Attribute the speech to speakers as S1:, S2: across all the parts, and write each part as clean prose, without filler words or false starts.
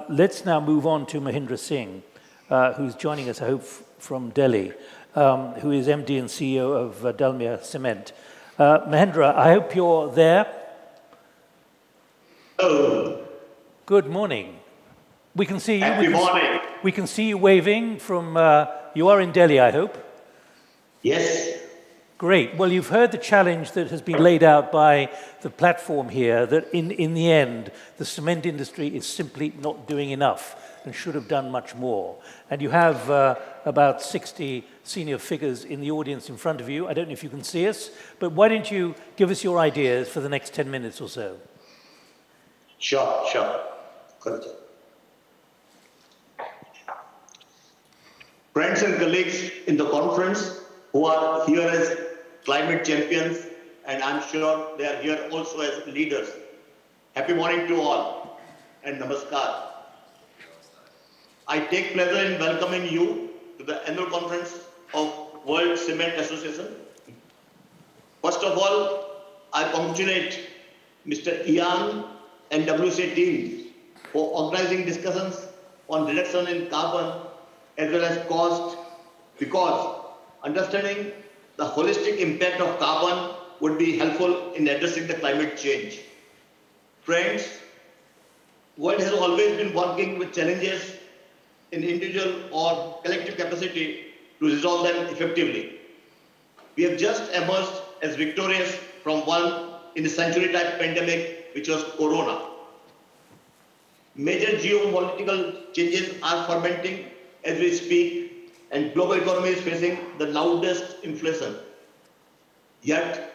S1: Let's now move on to Mahendra Singh, who's joining us, I hope, from Delhi, who is MD and CEO of Dalmia Cement. Mahendra, I hope you're there.
S2: Hello.
S1: Good morning. We can see you.
S2: Happy morning.
S1: We can see you waving from, you are in Delhi, I hope.
S2: Yes.
S1: Great. Well, you've heard the challenge that has been laid out by the platform here, that in the end, the cement industry is simply not doing enough and should have done much more. And you have about 60 senior figures in the audience in front of you. I don't know if you can see us, but why don't you give us your ideas for the next 10 minutes or so?
S2: Sure. Good. Friends and colleagues in the conference who are here as climate champions, and I'm sure they are here also as leaders. Happy morning to all, and namaskar. I take pleasure in welcoming you to the annual conference of World Cement Association. First of all, I congratulate Mr. Ian and WCA team for organizing discussions on reduction in carbon as well as cost, because understanding the holistic impact of carbon would be helpful in addressing the climate change. Friends, world has always been working with challenges in individual or collective capacity to resolve them effectively. We have just emerged as victorious from one in the century type pandemic, which was Corona. Major geopolitical changes are fermenting as we speak, and global economy is facing the loudest inflation. Yet,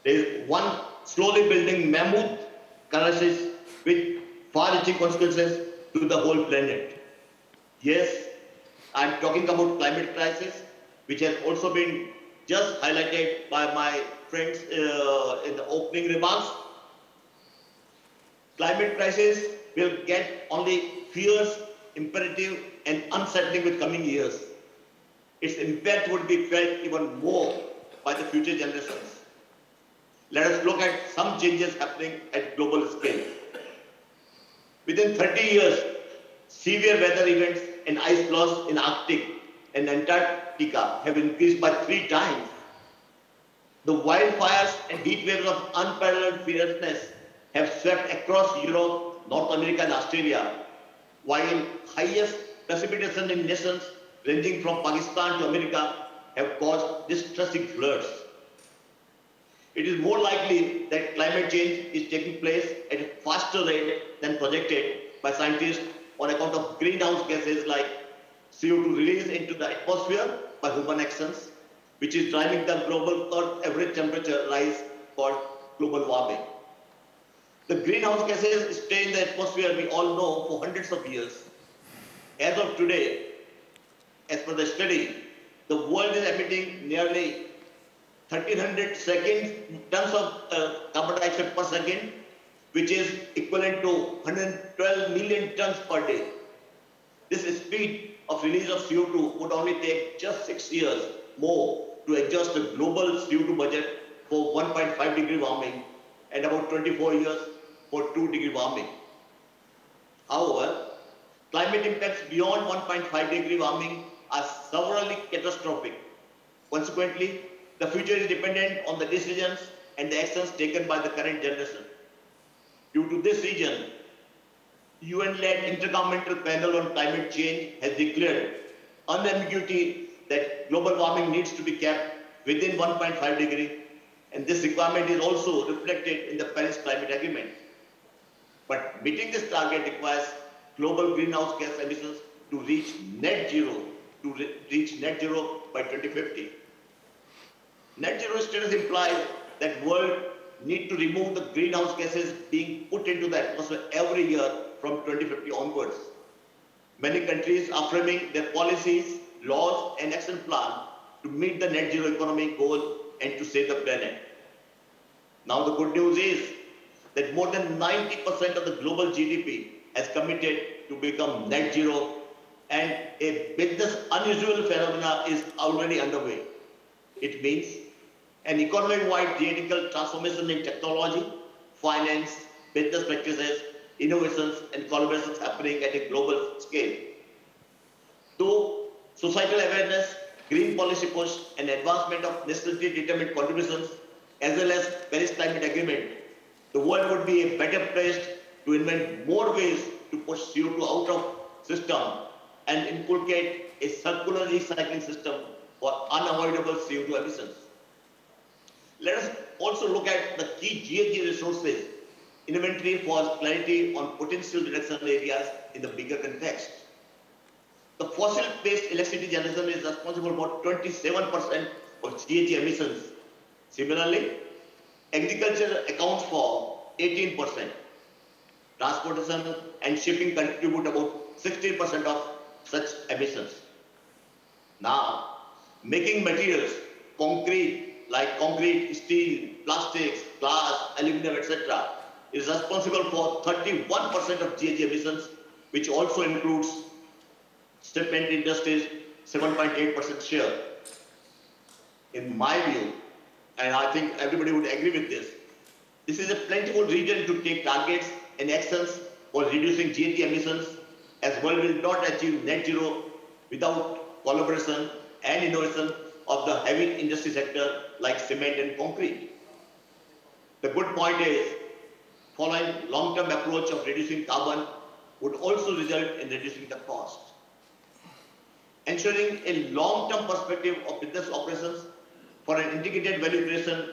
S2: there is one slowly building mammoth crisis with far-reaching consequences to the whole planet. Yes, I am talking about climate crisis, which has also been just highlighted by my friends in the opening remarks. Climate crisis will get only fierce, imperative, and unsettling with coming years. Its impact would be felt even more by the future generations. Let us look at some changes happening at global scale. Within 30 years, severe weather events and ice loss in Arctic and Antarctica have increased by 3 times. The wildfires and heat waves of unparalleled fierceness have swept across Europe, North America, and Australia, while highest precipitation in nations ranging from Pakistan to America have caused distressing floods. It is more likely that climate change is taking place at a faster rate than projected by scientists on account of greenhouse gases like CO2 released into the atmosphere by human actions, which is driving the global Earth average temperature rise called global warming. The greenhouse gases stay in the atmosphere, we all know, for hundreds of years. As of today, as per the study, the world is emitting nearly 1300 tons of carbon dioxide per second, which is equivalent to 112 million tons per day. This speed of release of CO2 would only take just 6 years more to adjust the global CO2 budget for 1.5 degree warming and about 24 years for 2 degree warming. However, climate impacts beyond 1.5 degree warming are severely catastrophic. Consequently, the future is dependent on the decisions and the actions taken by the current generation. Due to this reason, UN-led Intergovernmental Panel on Climate Change has declared unambiguity that global warming needs to be kept within 1.5 degree, and this requirement is also reflected in the Paris Climate Agreement. But meeting this target requires global greenhouse gas emissions to reach net zero by 2050. Net zero status implies that world need to remove the greenhouse gases being put into the atmosphere every year from 2050 onwards. Many countries are framing their policies, laws, and action plan to meet the net zero economy goal and to save the planet. Now the good news is that more than 90% of the global GDP has committed to become net zero, and a business unusual phenomena is already underway. It means an economy-wide theoretical transformation in technology, finance, business practices, innovations, and collaborations happening at a global scale. Through societal awareness, green policy push, and advancement of nationally determined contributions, as well as Paris Climate Agreement, the world would be a better placed to invent more ways to push CO2 out of system and inculcate a circular recycling system for unavoidable CO2 emissions. Let us also look at the key GHG resources inventory for clarity on potential reduction areas in the bigger context. The fossil-based electricity generation is responsible for 27% of GHG emissions. Similarly, agriculture accounts for 18%. Transportation and shipping contribute about 16% of such emissions. Now, making materials, concrete, steel, plastics, glass, aluminum, etc., is responsible for 31% of GHG emissions, which also includes cement industry's 7.8% share. In my view, and I think everybody would agree with this is a plentiful reason to take targets and actions for reducing GHG emissions, as well will not achieve net zero without collaboration and innovation of the heavy industry sector like cement and concrete. The good point is, following long-term approach of reducing carbon would also result in reducing the cost. Ensuring a long-term perspective of business operations for an integrated value creation,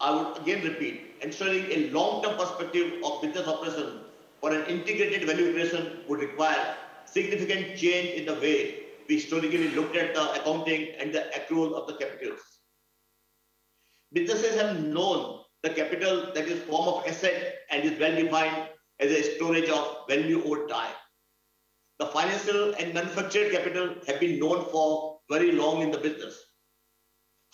S2: I would again repeat, ensuring a long-term perspective of business operation for an integrated value creation would require significant change in the way we historically looked at the accounting and the accrual of the capitals. Businesses have known the capital that is form of asset and is well defined as a storage of value over time. The financial and manufactured capital have been known for very long in the business.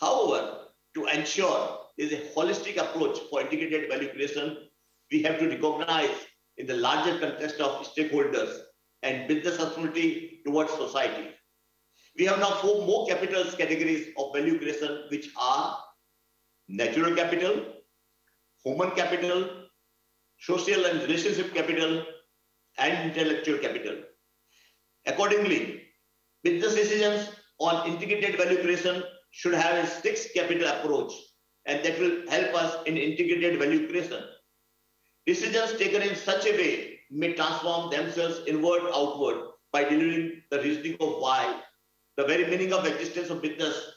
S2: However, to ensure there is a holistic approach for integrated value creation, we have to recognize in the larger context of stakeholders and business responsibility towards society. We have now 4 more capitals categories of value creation, which are natural capital, human capital, social and relationship capital, and intellectual capital. Accordingly, business decisions on integrated value creation should have a 6 capital approach, and that will help us in integrated value creation. Decisions taken in such a way may transform themselves inward outward by delivering the reasoning of why, the very meaning of existence of business,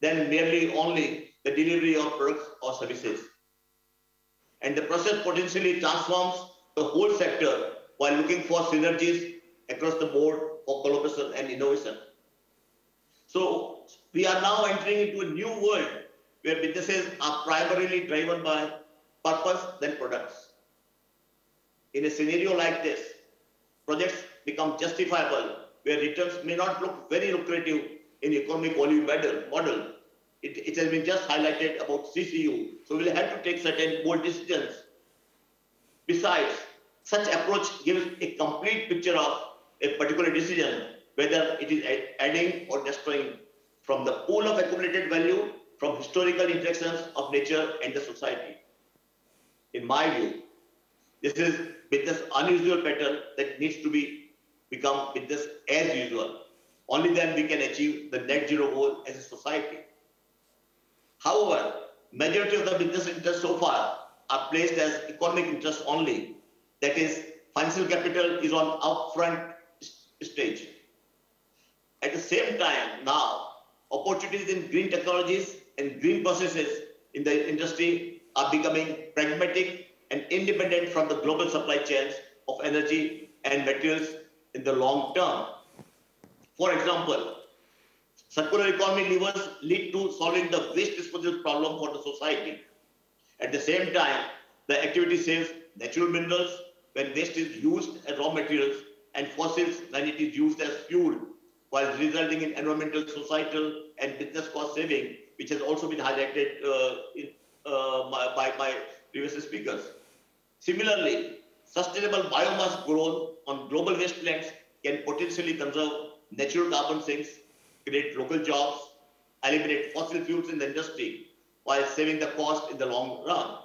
S2: than merely only the delivery of products or services. And the process potentially transforms the whole sector while looking for synergies across the board for collaboration and innovation. So we are now entering into a new world where businesses are primarily driven by purpose than products. In a scenario like this, projects become justifiable where returns may not look very lucrative in economic value model. It has been just highlighted about CCU. So we'll have to take certain bold decisions. Besides, such approach gives a complete picture of a particular decision, whether it is adding or destroying from the pool of accumulated value from historical interactions of nature and the society. In my view, this is business unusual pattern that needs to become business as usual. Only then we can achieve the net zero goal as a society. However, majority of the business interests so far are placed as economic interests only. That is, financial capital is on upfront stage. At the same time, now, opportunities in green technologies and green processes in the industry are becoming pragmatic and independent from the global supply chains of energy and materials in the long term. For example, circular economy levers lead to solving the waste disposal problem for the society. At the same time, the activity saves natural minerals when waste is used as raw materials and fossils when it is used as fuel, while resulting in environmental, societal, and business cost saving, which has also been highlighted by my previous speakers. Similarly, sustainable biomass grown on global waste plants can potentially conserve natural carbon sinks, create local jobs, eliminate fossil fuels in the industry, while saving the cost in the long run.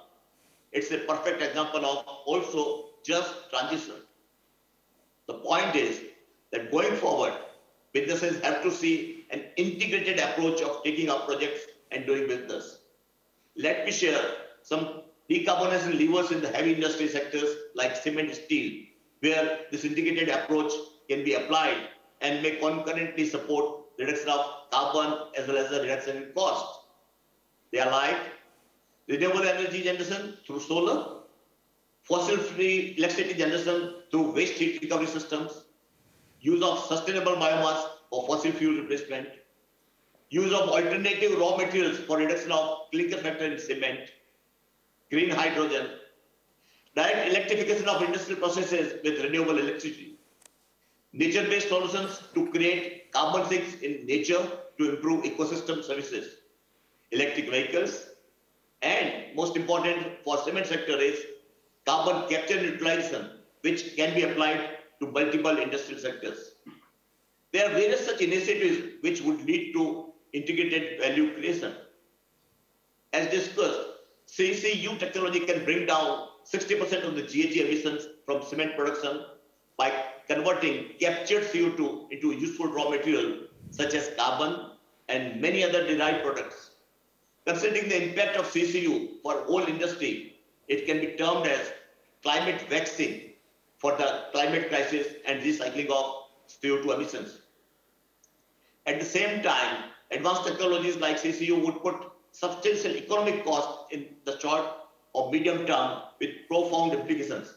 S2: It's a perfect example of also just transition. The point is that going forward, businesses have to see an integrated approach of taking up projects and doing business. Let me share some decarbonization levers in the heavy industry sectors like cement, steel, where this integrated approach can be applied and may concurrently support reduction of carbon as well as the reduction in cost. They are like renewable energy generation through solar, fossil-free electricity generation through waste heat recovery systems, use of sustainable biomass for fossil fuel replacement, use of alternative raw materials for reduction of clinker factor in cement, green hydrogen, direct electrification of industrial processes with renewable electricity, nature-based solutions to create carbon sinks in nature to improve ecosystem services, electric vehicles, and most important for cement sector is carbon capture and utilization, which can be applied to multiple industrial sectors. There are various such initiatives which would lead to integrated value creation. As discussed, CCU technology can bring down 60% of the GHG emissions from cement production by converting captured CO2 into useful raw material such as carbon and many other derived products. Considering the impact of CCU for whole industry, it can be termed as climate vaccine for the climate crisis and recycling of CO2 emissions. At the same time, advanced technologies like CCU would put substantial economic cost in the short or medium term with profound implications.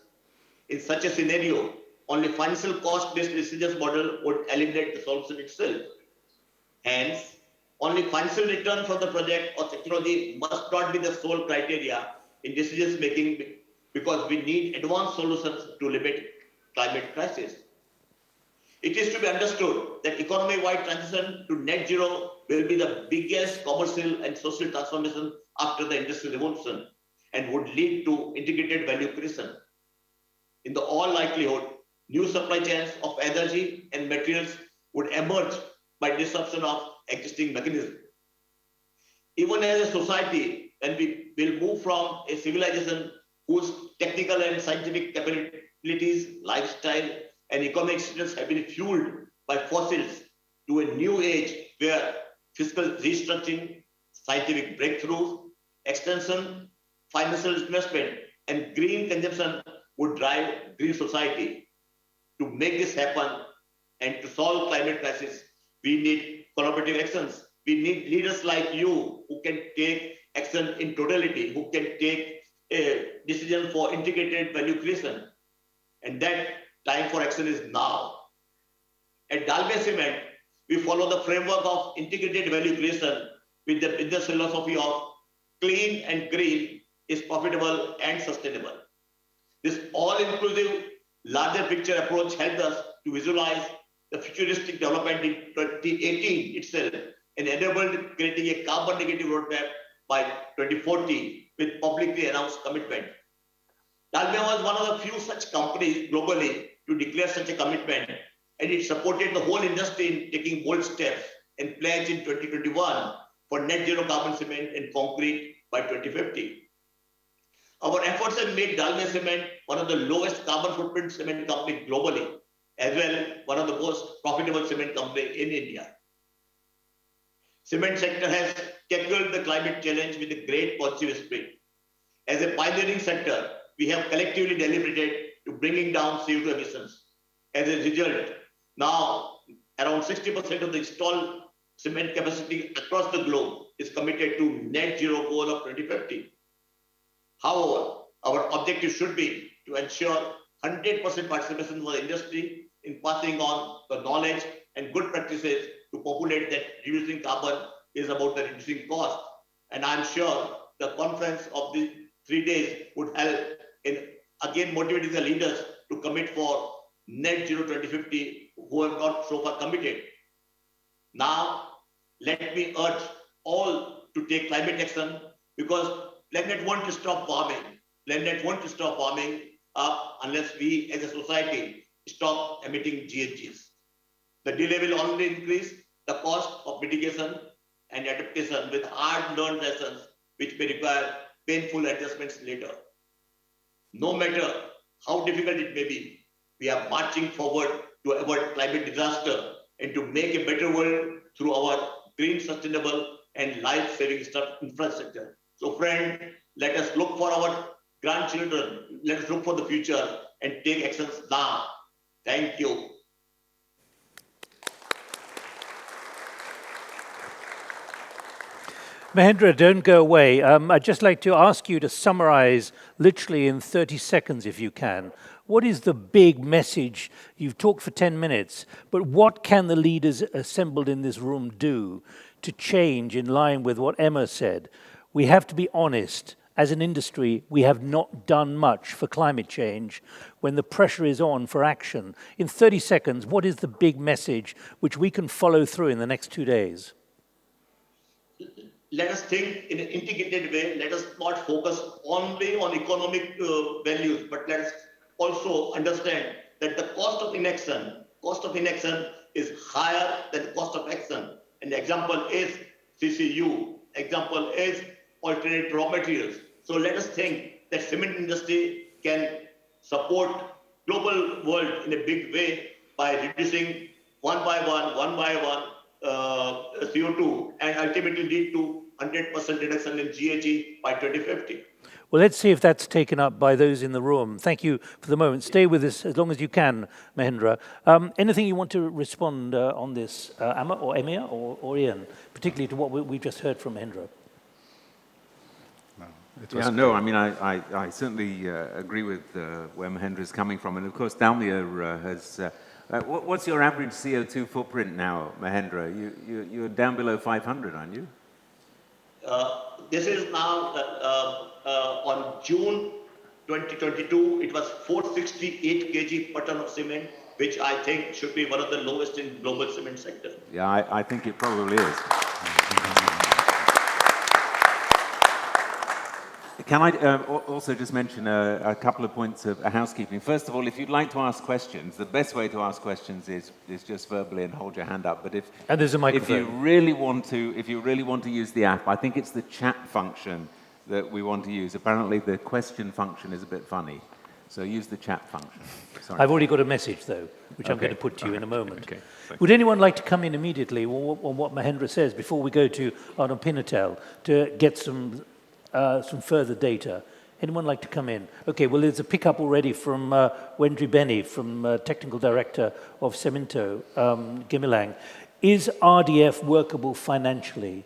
S2: In such a scenario, only financial cost-based decisions model would eliminate the solution itself. Hence, only financial return from the project or technology must not be the sole criteria in decision making because we need advanced solutions to limit climate crisis. It is to be understood that economy-wide transition to net zero will be the biggest commercial and social transformation after the Industrial Revolution and would lead to integrated value creation. In the all likelihood, new supply chains of energy and materials would emerge by disruption of existing mechanisms. Even as a society, when we will move from a civilization whose technical and scientific capabilities, lifestyle, and economic status have been fueled by fossils to a new age where fiscal restructuring, scientific breakthroughs, extension, financial investment, and green consumption would drive green society. To make this happen and to solve climate crisis, we need collaborative actions. We need leaders like you who can take action in totality, who can take a decision for integrated value creation. And that time for action is now. At Dalmia Cement, we follow the framework of integrated value creation with the business philosophy of clean and green is profitable and sustainable. This all-inclusive, larger picture approach helped us to visualize the futuristic development in 2018 itself and enabled creating a carbon negative roadmap by 2040 with publicly announced commitment. Dalmia was one of the few such companies globally to declare such a commitment, and it supported the whole industry in taking bold steps and pledged in 2021 for net zero carbon cement and concrete by 2050. Our efforts have made Dalmia Cement one of the lowest carbon footprint cement companies globally, as well one of the most profitable cement companies in India. Cement sector has tackled the climate challenge with a great positive spirit. As a pioneering sector, we have collectively deliberated to bringing down CO2 emissions. As a result, now around 60% of the installed cement capacity across the globe is committed to net zero goal of 2050. However, our objective should be to ensure 100% participation for the industry in passing on the knowledge and good practices to populate that reducing carbon is about the reducing cost. And I'm sure the conference of these 3 days would help in again motivating the leaders to commit for net zero 2050 who have not so far committed. Now, let me urge all to take climate action because planet won't stop warming. Planet won't stop warming unless we as a society stop emitting GHGs. The delay will only increase the cost of mitigation and adaptation with hard-learned lessons which may require painful adjustments later. No matter how difficult it may be, we are marching forward to avoid climate disaster and to make a better world through our green, sustainable, and life-saving infrastructure. So, friend, let us look for our grandchildren. Let us look for the future and take actions now. Thank you.
S1: Mahendra, don't go away. I'd just like to ask you to summarize literally in 30 seconds, if you can. What is the big message? You've talked for 10 minutes, but what can the leaders assembled in this room do to change in line with what Emma said? We have to be honest. As an industry, we have not done much for climate change when the pressure is on for action. In 30 seconds, what is the big message which we can follow through in the next 2 days?
S2: Let us think in an integrated way. Let us not focus only on economic values, but let us also understand that the cost of inaction is higher than the cost of action. And the example is CCU. Example is alternate raw materials. So let us think that cement industry can support global world in a big way by reducing one by one, CO2 and ultimately lead to 100% reduction in GHG by 2050.
S1: Well, let's see if that's taken up by those in the room. Thank you for the moment. Stay with us as long as you can, Mahendra. Anything you want to respond on this, Amma or Emir or Ian, particularly to what we just heard from Mahendra?
S3: I mean, I certainly agree with where Mahendra is coming from. And of course, Dalmia has... what's your average CO2 footprint now, Mahendra? You're down below 500, aren't you?
S2: This is now on June 2022, it was 468 kg per ton of cement, which I think should be one of the lowest in global cement sector.
S3: Yeah, I think it probably is. Can I also just mention a couple of points of housekeeping? First of all, if you'd like to ask questions, the best way to ask questions is just verbally and hold your hand up. But
S1: there's a microphone.
S3: If you really want to use the app, I think it's the chat function that we want to use. Apparently, the question function is a bit funny, so use the chat function. Sorry.
S1: I've already got a message though, which I'm going to put to you in a moment. Okay. Would anyone like to come in immediately on what Mahendra says before we go to Arnaud Pinatel to get some further data? Anyone like to come in? Okay, well, there's a pickup already from Wendry Benny, from Technical Director of Cemento, Gimilang. Is RDF workable financially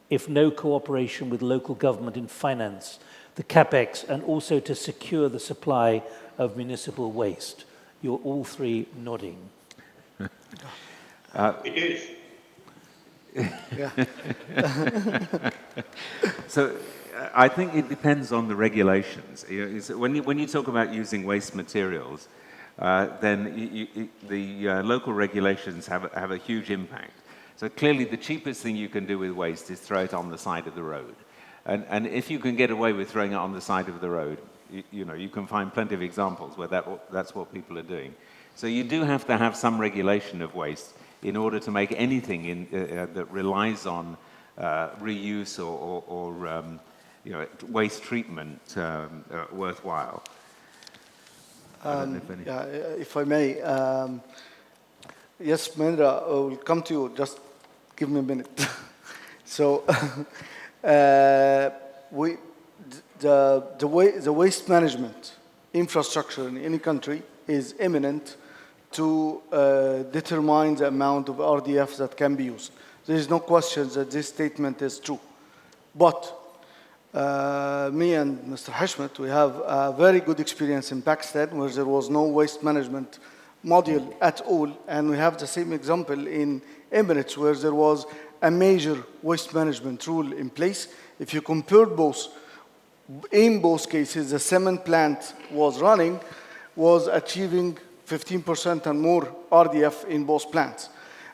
S1: if no cooperation with local government in finance, the capex, and also to secure the supply of municipal waste? You're all three nodding.
S2: It is.
S4: Yeah.
S3: So I think it depends on the regulations. When you talk about using waste materials, then the local regulations have a huge impact. So clearly the cheapest thing you can do with waste is throw it on the side of the road. And if you can get away with throwing it on the side of the road, you can find plenty of examples where that's what people are doing. So you do have to have some regulation of waste in order to make anything that relies on reuse or waste treatment worthwhile.
S4: If I may, yes, Mahendra, I will come to you. Just give me a minute. So, the waste management infrastructure in any country is imminent to determine the amount of RDF that can be used. There is no question that this statement is true. But me and Mr. Hashmat, we have a very good experience in Pakistan where there was no waste management module at all. And we have the same example in Emirates where there was a major waste management rule in place. If you compare both, in both cases, the cement plant was achieving 15% and more RDF in both plants.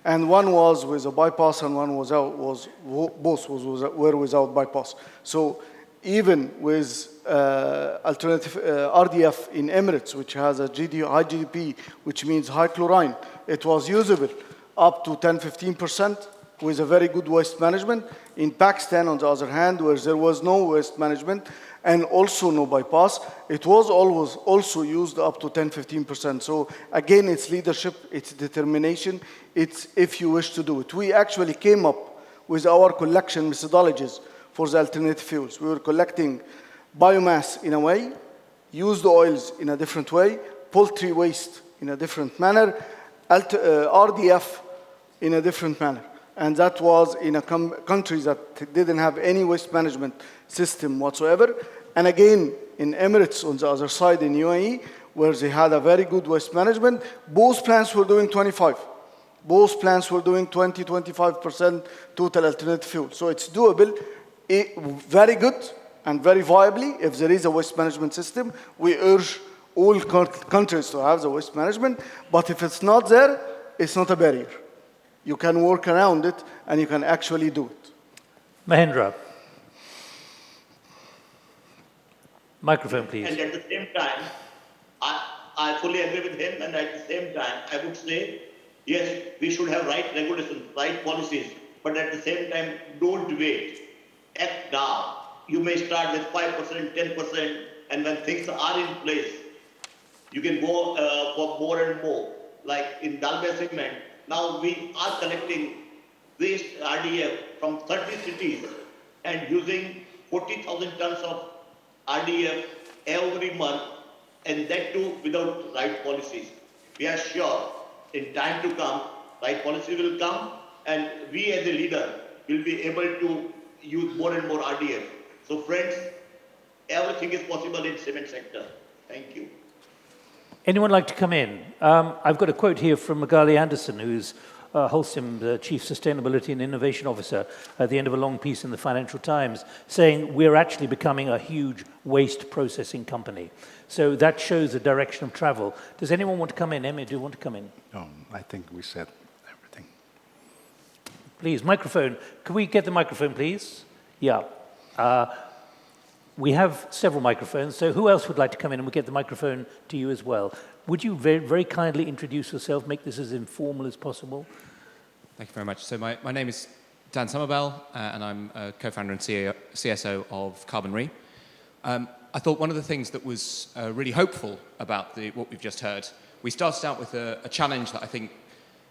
S4: And one was with a bypass and one both were without bypass. So even with alternative RDF in Emirates, which has a high GDP, which means high chlorine, it was usable up to 10-15% with a very good waste management. In Pakistan, on the other hand, where there was no waste management, and also no bypass. It was always also used up to 10-15%. So again, it's leadership, it's determination, it's if you wish to do it. We actually came up with our collection methodologies for the alternative fuels. We were collecting biomass in a way, used oils in a different way, poultry waste in a different manner, RDF in a different manner. And that was in a country that didn't have any waste management system whatsoever. And again, in Emirates on the other side in UAE, where they had a very good waste management, both plants were doing 25. Both plants were doing 20-25% total alternative fuel. So it's doable, very good and very viably if there is a waste management system. We urge all countries to have the waste management, but if it's not there, it's not a barrier. You can work around it and you can actually do it.
S1: Mahendra. Microphone, please.
S2: And at the same time, I fully agree with him, and at the same time, I would say, yes, we should have right regulations, right policies, but at the same time, don't wait. Act now. You may start with 5%, 10%, and when things are in place, you can go for more and more. Like in Dalmia Cement, now we are collecting waste RDF from 30 cities and using 40,000 tons of RDF every month, and that too without right policies. We are sure in time to come, right policy will come, and we as a leader will be able to use more and more RDF. So friends, everything is possible in cement sector. Thank you.
S1: Anyone like to come in? I've got a quote here from Magali Anderson, who's Holcim, the Chief Sustainability and Innovation Officer, at the end of a long piece in the Financial Times, saying we're actually becoming a huge waste processing company. So that shows the direction of travel. Does anyone want to come in? Emmy, do you want to come in?
S5: No, I think we said everything.
S1: Please, microphone. Can we get the microphone, please? Yeah. We have several microphones, so who else would like to come in, and we'll get the microphone to you as well. Would you very, very kindly introduce yourself, make this as informal as possible?
S6: Thank you very much. So my name is Dan Summerbell, and I'm a co-founder and CSO of Carbon Re. I thought one of the things that was really hopeful about what we've just heard, we started out with a challenge that I think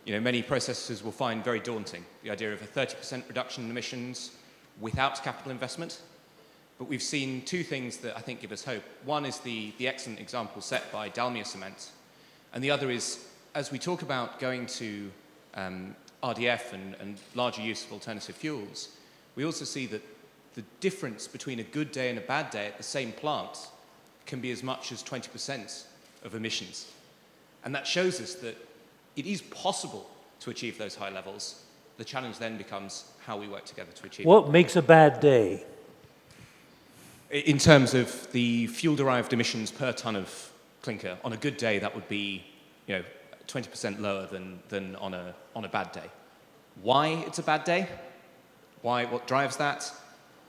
S6: many processors will find very daunting, the idea of a 30% reduction in emissions without capital investment. But we've seen two things that I think give us hope. One is the excellent example set by Dalmia Cement, and the other is, as we talk about going to RDF and larger use of alternative fuels, we also see that the difference between a good day and a bad day at the same plant can be as much as 20% of emissions. And that shows us that it is possible to achieve those high levels. The challenge then becomes how we work together to achieve it.
S1: What makes a bad day?
S6: In terms of the fuel-derived emissions per ton of clinker, on a good day, that would be 20% lower than on a bad day. Why it's a bad day? What drives that?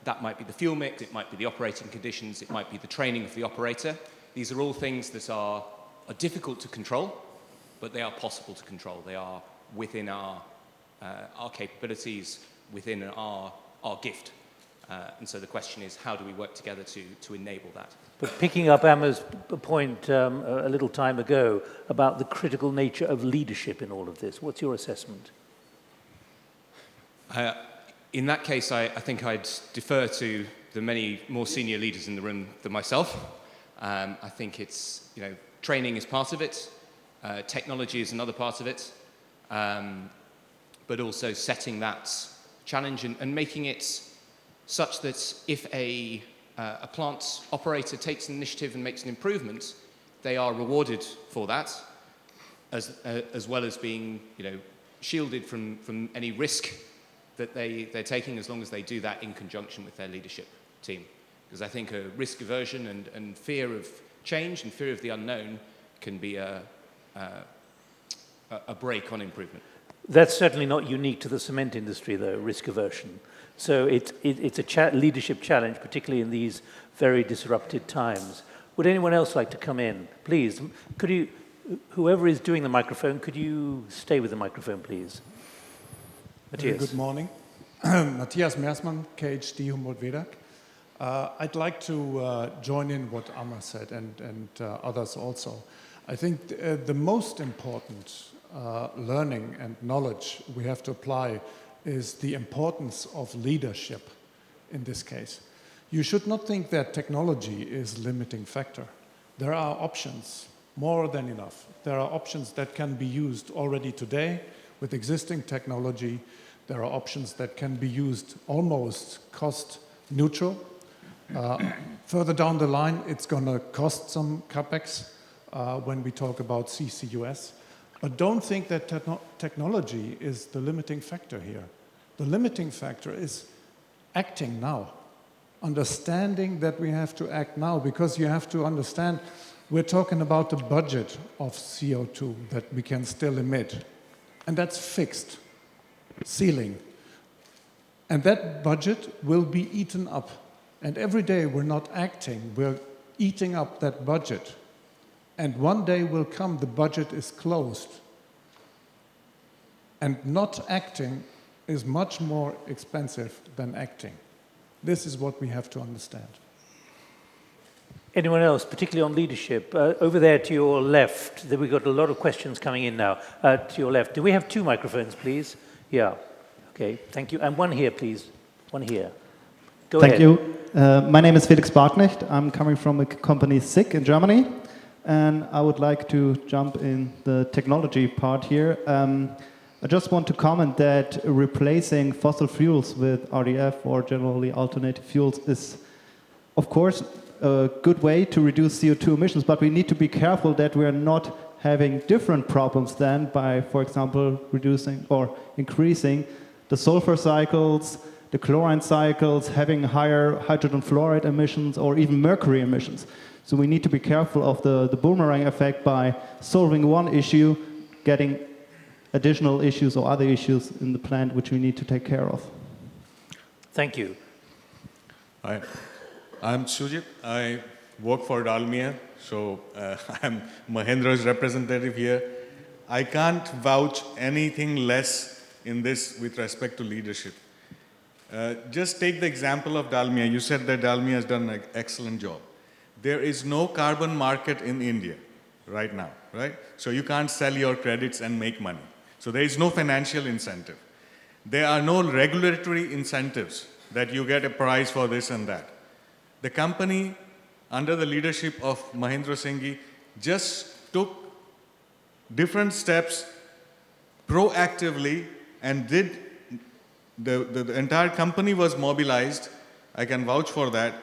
S6: That might be the fuel mix, it might be the operating conditions, it might be the training of the operator. These are all things that are difficult to control, but they are possible to control. They are within our capabilities, within our gift. And so the question is, how do we work together to enable that?
S1: But picking up Emma's point a little time ago about the critical nature of leadership in all of this, what's your assessment?
S6: In that case, I think I'd defer to the many more senior leaders in the room than myself. I think it's, training is part of it, technology is another part of it, but also setting that challenge and making it such that if a plant operator takes an initiative and makes an improvement, they are rewarded for that, as well as being shielded from any risk that they're taking, as long as they do that in conjunction with their leadership team. Because I think a risk aversion and fear of change and fear of the unknown can be a brake on improvement.
S1: That's certainly not unique to the cement industry, though, risk aversion. So it's a leadership challenge, particularly in these very disrupted times. Would anyone else like to come in? Please, could you, whoever is doing the microphone, could you stay with the microphone, please? Matthias.
S7: Good morning. Matthias Meersmann, KHD Humboldt-Wedak. I'd like to join in what Amma said and others also. I think the most important learning and knowledge we have to apply is the importance of leadership in this case. You should not think that technology is a limiting factor. There are options, more than enough. There are options that can be used already today with existing technology. There are options that can be used almost cost neutral. Further down the line, it's going to cost some capex when we talk about CCUS. But don't think that technology is the limiting factor here. The limiting factor is acting now, understanding that we have to act now, because you have to understand we're talking about the budget of CO2 that we can still emit. And that's fixed, ceiling. And that budget will be eaten up. And every day we're not acting, we're eating up that budget. And one day will come, the budget is closed. And not acting is much more expensive than acting. This is what we have to understand.
S1: Anyone else, particularly on leadership? Over there to your left, we've got a lot of questions coming in now. To your left, do we have two microphones, please? Yeah. Okay, thank you. And one here, please. One here. Go ahead.
S8: Thank you. My name is Felix Barknecht. I'm coming from a company SICK in Germany. And I would like to jump in the technology part here. I just want to comment that replacing fossil fuels with RDF or generally alternative fuels is, of course, a good way to reduce CO2 emissions, but we need to be careful that we are not having different problems then by, for example, reducing or increasing the sulfur cycles, the chlorine cycles, having higher hydrogen fluoride emissions or even mercury emissions. So we need to be careful of the boomerang effect by solving one issue, getting additional issues or other issues in the plant which we need to take care of.
S1: Thank you.
S9: Hi, I'm Sujit. I work for Dalmia, so I'm Mahendra's representative here. I can't vouch anything less in this with respect to leadership. Just take the example of Dalmia. You said that Dalmia has done an excellent job. There is no carbon market in India right now, right? So you can't sell your credits and make money. So there is no financial incentive. There are no regulatory incentives that you get a prize for this and that. The company, under the leadership of Mahendra Singhi, just took different steps proactively and did, the entire company was mobilized, I can vouch for that,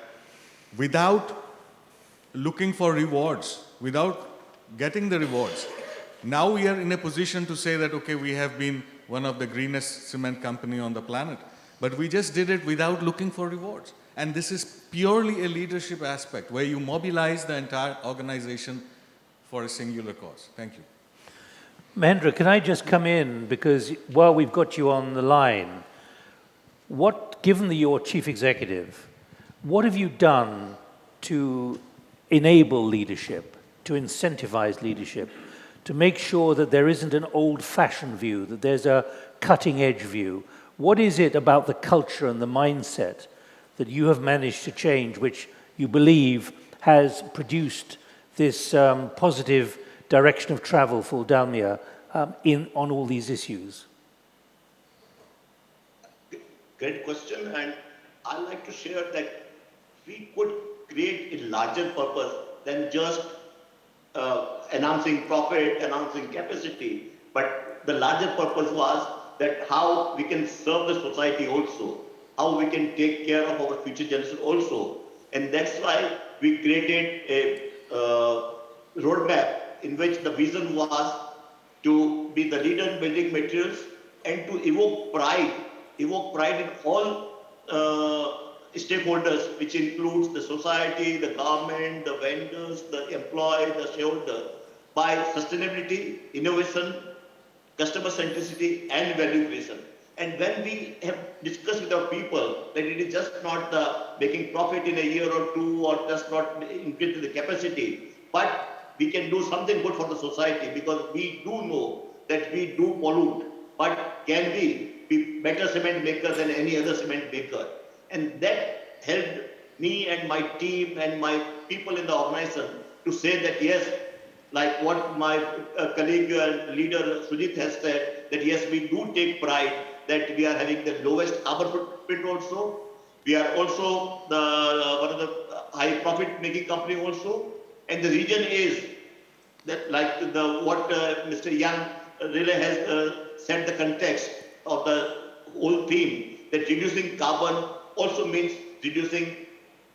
S9: without looking for rewards, without getting the rewards. Now we are in a position to say that, okay, we have been one of the greenest cement company on the planet, but we just did it without looking for rewards. And this is purely a leadership aspect where you mobilize the entire organization for a singular cause. Thank you.
S1: Mahendra, can I just come in, because while we've got you on the line, given that you're chief executive, what have you done to enable leadership, to incentivize leadership, to make sure that there isn't an old-fashioned view, that there's a cutting-edge view? What is it about the culture and the mindset that you have managed to change, which you believe has produced this positive direction of travel for Dalmia on all these issues?
S2: Great question, and I'd like to share that we could create a larger purpose than just enhancing profit, enhancing capacity, but the larger purpose was that how we can serve the society also, how we can take care of our future generation also. And that's why we created a roadmap in which the vision was to be the leader in building materials and to evoke pride in all stakeholders, which includes the society, the government, the vendors, the employee, the shareholder, by sustainability, innovation, customer centricity, and value creation. And when we have discussed with our people that it is just not making profit in a year or two, or just not increasing the capacity, but we can do something good for the society, because we do know that we do pollute, but can we be better cement maker than any other cement maker? And that helped me and my team and my people in the organization to say that yes, like what my colleague leader Sujit has said, that yes, we do take pride that we are having the lowest carbon footprint also. We are also one of the high profit making company also. And the reason is that like what Mr. Young really has set the context of the whole theme, that reducing carbon also means reducing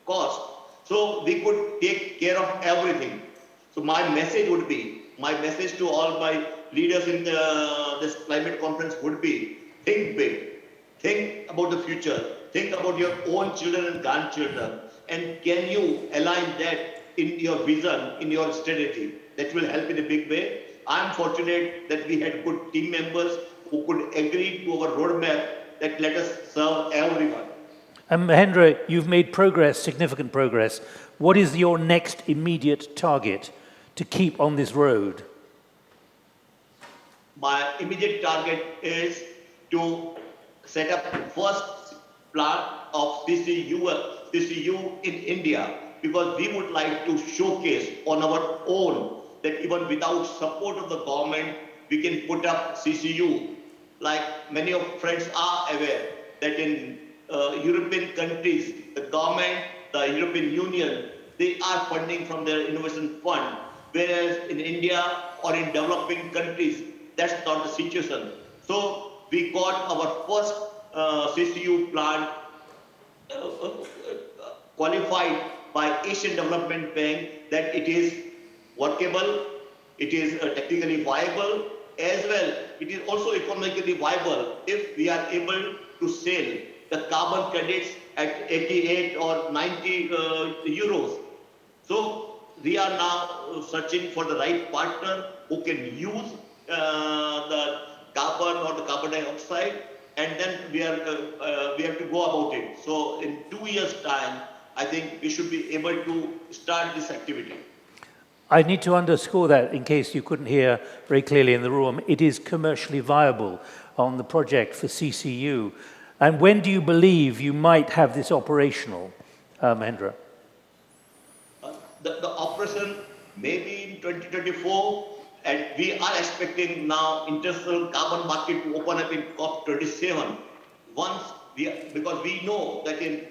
S2: cost. So we could take care of everything. So my message would be, my message to all my leaders in this climate conference would be, think big, think about the future, think about your own children and grandchildren, and can you align that in your vision, in your strategy? That will help in a big way. I'm fortunate that we had good team members who could agree to our roadmap that let us serve everyone.
S1: And Mahendra, you've made progress, significant progress. What is your next immediate target to keep on this road?
S2: My immediate target is to set up first plant of CCU in India, because we would like to showcase on our own that even without support of the government, we can put up CCU. Like many of friends are aware that in European countries, the government, the European Union, they are funding from their innovation fund. Whereas in India or in developing countries, that's not the situation. So we got our first CCU plant qualified by Asian Development Bank that it is workable, it is technically viable, as well it is also economically viable if we are able to sell the carbon credits at 88 or 90 euros. So we are now searching for the right partner who can use the carbon or the carbon dioxide, and then we have to go about it. So in 2 years' time, I think we should be able to start this activity.
S1: I need to underscore that in case you couldn't hear very clearly in the room. It is commercially viable on the project for CCU. And when do you believe you might have this operational, Mahendra?
S2: The operation may be in 2024, and we are expecting now international carbon market to open up in COP27. Because we know that in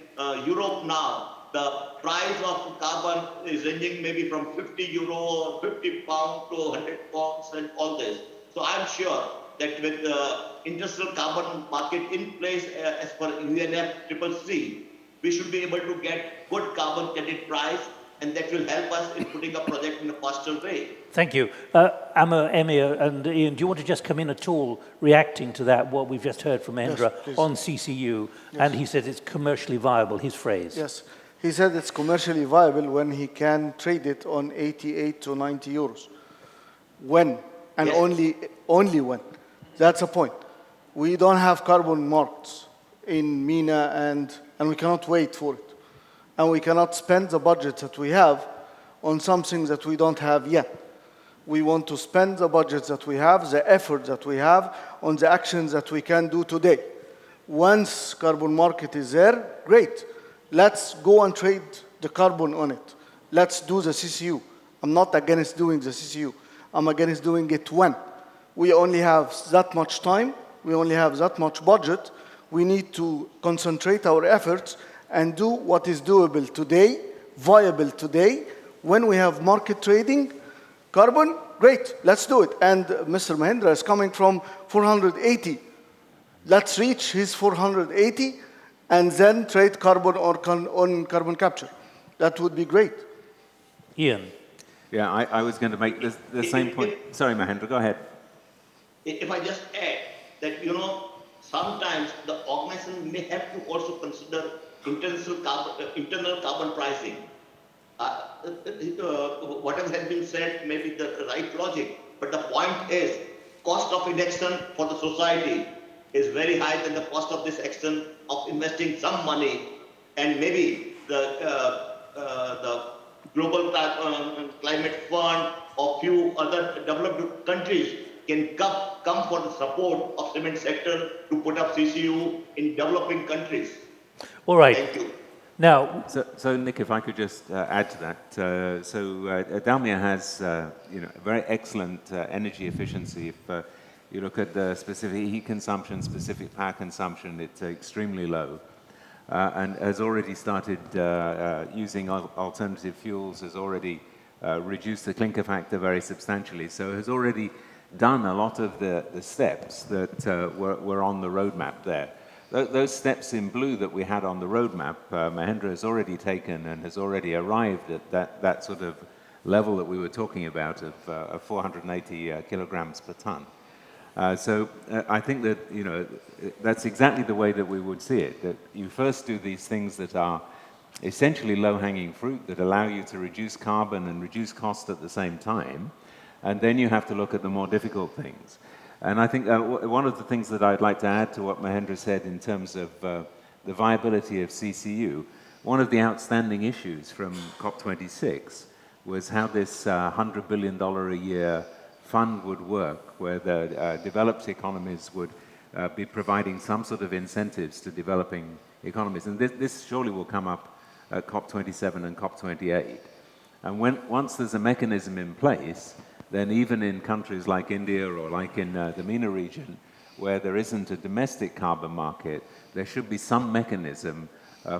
S2: Europe now, the price of carbon is ranging maybe from 50 euro or 50 pounds to 100 pounds and all this. So I'm sure that with the international carbon market in place as per UNFCCC, we should be able to get good carbon credit price, and that will help us in putting a project in a faster way.
S1: Thank you. Emir and Ian, do you want to just come in at all reacting to that, what we've just heard from Mahendra on CCU? Yes. And he said it's commercially viable, his phrase.
S4: Yes. He said it's commercially viable when he can trade it on 88 to 90 euros. When? And yes. only when. That's a point. We don't have carbon markets in MENA, and we cannot wait for it. And we cannot spend the budget that we have on something that we don't have yet. We want to spend the budget that we have, the effort that we have, on the actions that we can do today. Once carbon market is there, great. Let's go and trade the carbon on it. Let's do the CCU. I'm not against doing the CCU. I'm against doing it when. We only have that much time. We only have that much budget. We need to concentrate our efforts and do what is doable today, viable today. When we have market trading, carbon, great, let's do it. And Mr. Mahendra is coming from 480. Let's reach his 480 and then trade carbon on carbon capture. That would be great.
S1: Ian.
S3: Yeah, I was going to make the same point. Sorry, Mahendra, go ahead.
S2: If I just add that, sometimes the organization may have to also consider internal carbon pricing. Whatever has been said may be the right logic, but the point is cost of inaction for the society is very high than the cost of this action of investing some money, and maybe the global climate fund or few other developed countries can come for the support of cement sector to put up CCU in developing countries.
S1: All right.
S2: Thank you.
S1: Now,
S3: So Nick, if I could just add to that. Dalmia has a very excellent energy efficiency. If you look at the specific heat consumption, specific power consumption, it's extremely low. And has already started using alternative fuels, has already reduced the clinker factor very substantially. So has already done a lot of the steps that were on the roadmap there. Those steps in blue that we had on the roadmap, Mahendra has already taken and has already arrived at that sort of level that we were talking about of 480 kilograms per ton. I think that, that's exactly the way that we would see it, that you first do these things that are essentially low-hanging fruit that allow you to reduce carbon and reduce cost at the same time, and then you have to look at the more difficult things. And I think one of the things that I'd like to add to what Mahendra said in terms of the viability of CCU, one of the outstanding issues from COP26 was how this $100 billion a year fund would work, where the developed economies would be providing some sort of incentives to developing economies. And this surely will come up at COP27 and COP28. And once there's a mechanism in place, then even in countries like India or like in the MENA region, where there isn't a domestic carbon market, there should be some mechanism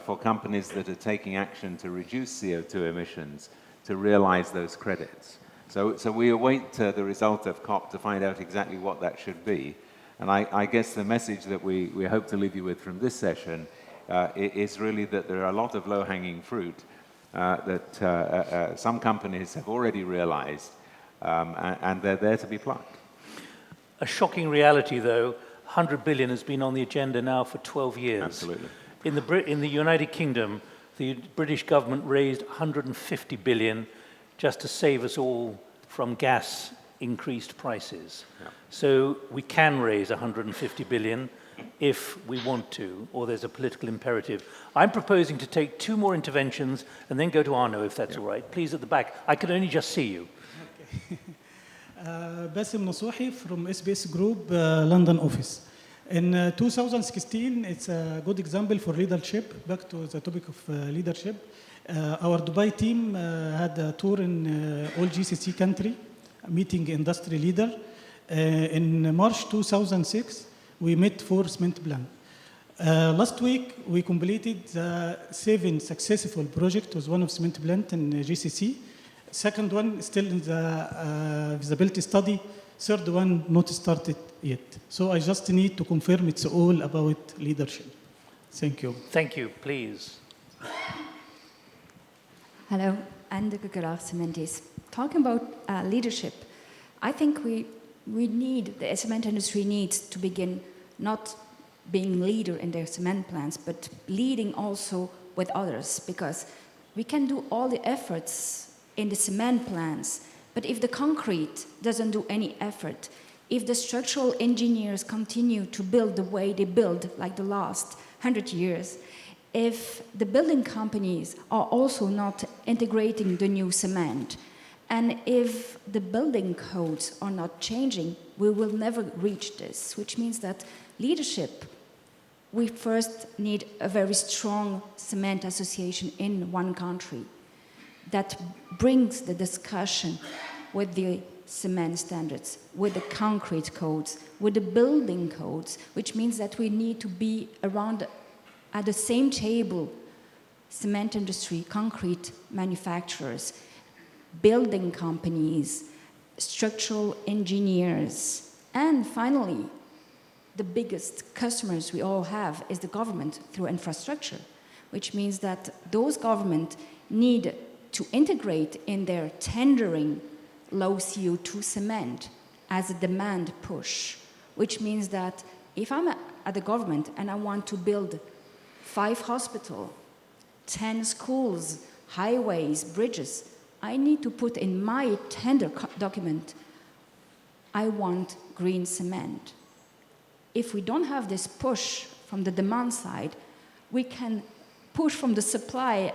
S3: for companies that are taking action to reduce CO2 emissions to realize those credits. So we await the result of COP to find out exactly what that should be. And I guess the message that we hope to leave you with from this session is really that there are a lot of low-hanging fruit that some companies have already realized, and they're there to be plucked.
S1: a shocking reality, though, 100 billion has been on the agenda now for 12 years.
S3: Absolutely.
S1: In the United Kingdom, the British government raised 150 billion just to save us all from gas increased prices.
S3: Yeah.
S1: So we can raise 150 billion if we want to, or there's a political imperative. I'm proposing to take 2 more interventions and then go to Arno, if that's all right. Please, at the back. I can only just see you.
S10: Okay. Basim Nasuhi from SBS Group, London office. In 2016, it's a good example for leadership. Back to the topic of leadership. Our Dubai team had a tour in all GCC country, meeting industry leader. In March 2006, we met for cement plan. Last week, we completed 7 successful projects with one of cement plant in GCC. Second one still in the visibility study. Third one not started yet. So I just need to confirm it's all about leadership. Thank you.
S1: Thank you. Please.
S11: Hello, I'm Gugula Cementis. Talking about leadership, I think the cement industry needs to begin not being leader in their cement plants, but leading also with others, because we can do all the efforts in the cement plants, but if the concrete doesn't do any effort, if the structural engineers continue to build the way they build, like the last 100 years, if the building companies are also not integrating the new cement, and if the building codes are not changing, we will never reach this, which means that leadership, we first need a very strong cement association in one country that brings the discussion with the cement standards, with the concrete codes, with the building codes, which means that we need to be around at the same table, cement industry, concrete manufacturers, building companies, structural engineers, and finally, the biggest customers we all have is the government through infrastructure, which means that those governments need to integrate in their tendering low CO2 cement as a demand push, which means that if I'm at the government and I want to build 5 hospitals, 10 schools, highways, bridges, I need to put in my tender document, I want green cement. If we don't have this push from the demand side, we can push from the supply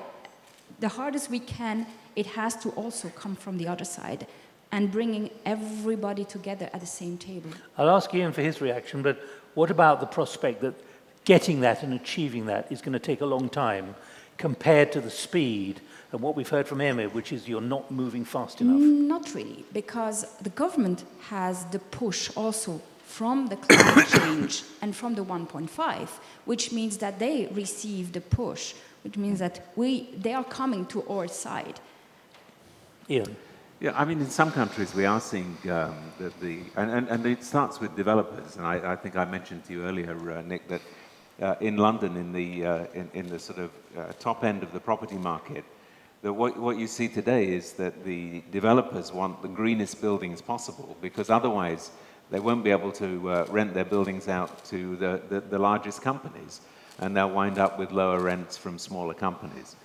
S11: the hardest we can. It has to also come from the other side and bringing everybody together at the same table.
S1: I'll ask Ian for his reaction, but what about the prospect that getting that and achieving that is going to take a long time? compared to the speed and what we've heard from Emir, which is you're not moving fast enough?
S11: Not really, because the government has the push also from the climate change and from the 1.5, which means that they receive the push, which means that they are coming to our side.
S1: Ian?
S3: Yeah, I mean, in some countries we are seeing and it starts with developers, and I think I mentioned to you earlier, Nick, that in London, in the sort of top end of the property market, that what you see today is that the developers want the greenest buildings possible, because otherwise they won't be able to rent their buildings out to the largest companies, and they'll wind up with lower rents from smaller companies.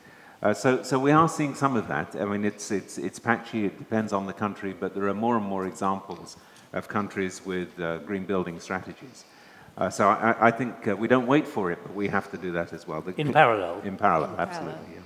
S3: So we are seeing some of that. I mean, it's patchy, it depends on the country, but there are more and more examples of countries with green building strategies. So I think we don't wait for it, but we have to do that as well.
S1: In parallel?
S3: In parallel, absolutely.